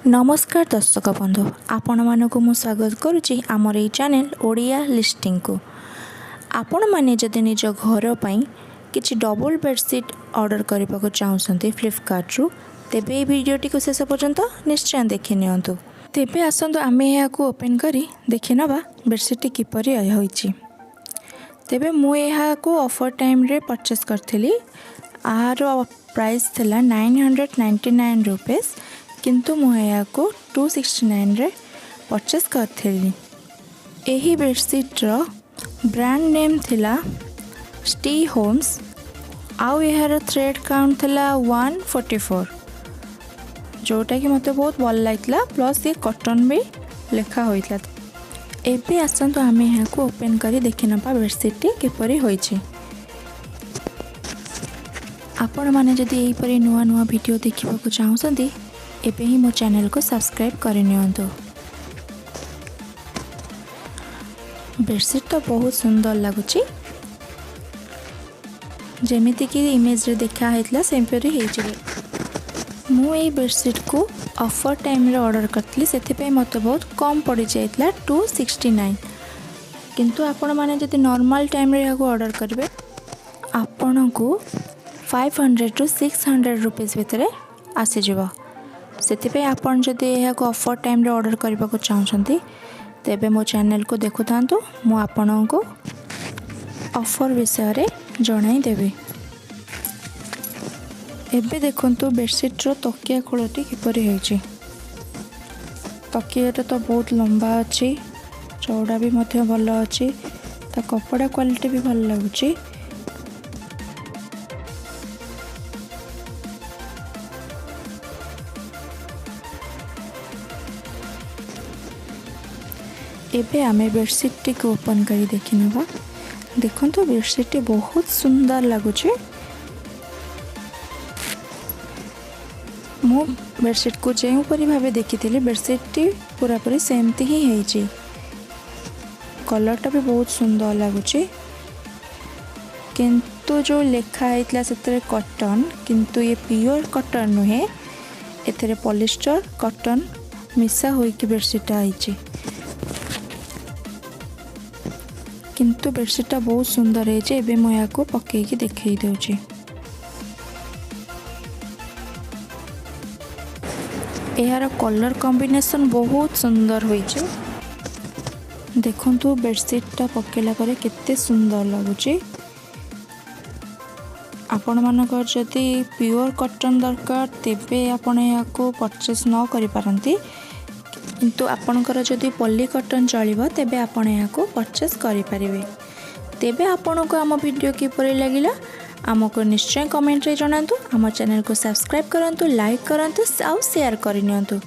नमस्कार दर्शक बंधु आपण मानक मु स्वागत करुच्ची आमर ये चैनल ओडिया लिस्टिंग को। आपण माने जदि निज घर पई किछि डबल बेडशीट ऑर्डर करने को चाहते फ्लिपकार्ट रु तेबे ये वीडियोटी को शेष पर्यंत निश्चय देखि नियंतु। तेबे आसंतु आमे या को ओपन करी देखि नबा बेडशीट किपरि होईची। तेबे मु या को ऑफर टाइम रे परचेस करथिली। आर प्राइस थिला 999 रुपीस किंतु मु या को 269 रे परचेस करथिली। एही बेडशीट रो ब्रांड नेम थिला स्टी होम्स आउ यार थ्रेड काउंट थिला 144 जोटा कि मते बहुत भल लागला। प्लस ये कॉटन भी लिखा होइतला। एबे आसंतु आमे या को ओपन करी देखि नपा बेडशीट किपरि होईची। आपण माने जदि एही परि नुवा नुवा वीडियो देखिबा को चाहउसंती एबे ही मो चैनल को सब्सक्राइब करि नियंतु। बेडशीट तो बहुत सुंदर लगुची जेमिति कि इमेज रे देखा हेतला सेमपरी हेजिबे। मु ए बेडशीट को ऑफर टाइम रे ऑर्डर करथली सेति पे मते बहुत कम पड़ी जाइतला 269 किंतु आपण माने जदि नॉर्मल टाइम रे याको ऑर्डर करबे आपण को 500 टू 600 रुपीस भितरे आसी जिवो। सेति पे आपण जदि याको ऑफर टाइम रे ऑर्डर करबा को चाहछंती तेबे मो चैनल को देखु थांतु। मु आपण को ऑफर विषय रे जणाई देबे। एबे देखंतु बेडशीट रो तकिया खोलटी किपरि हेछि। तकियाटा तो बहुत लंबा अछि, चौड़ा भी मध्य भल अछि, ता कपड़ा क्वालिटी भी भल लागुछि। एबे आमे बेडशीट को ओपन करी देखि नबा। देखंतु बेडशीट बहुत सुंदर लागुछि। मु बेडशीट को जेउ परि भाबे देखिथिली बेडशीट पूरा पूरी सेमती ही हेछि। कलरटा भी बहुत सुंदर लागुछि किंतु जो लेखा हेतला सेतरे कॉटन किंतु ये प्योर कॉटन नुहे, एथरे पॉलिस्टर कॉटन मिसा होई कि बेडशीट आइछि। किंतु बेडशीट बहुत सुंदर है। एबे मु या को पके की देखै देउछि। यार कलर कॉम्बिनेशन बहुत सुंदर होइछि। देखंतु बेडशीट पकेला परे केते सुंदर लागुछि। आपण मानकर जदि प्योर कॉटन दरकार तेबे आपण या को परचेस न करि पारंती किंतु आपणकर जदि पॉली कॉटन चलिबो तेबे आपण या को परचेस करि परिबे। तेबे आपण को आम वीडियो किपरि लागिला आमको निश्चय कमेंट रे जणांतु। आम चैनल को सब्सक्राइब करंतु, लाइक करंतु और शेयर करि नियंतु।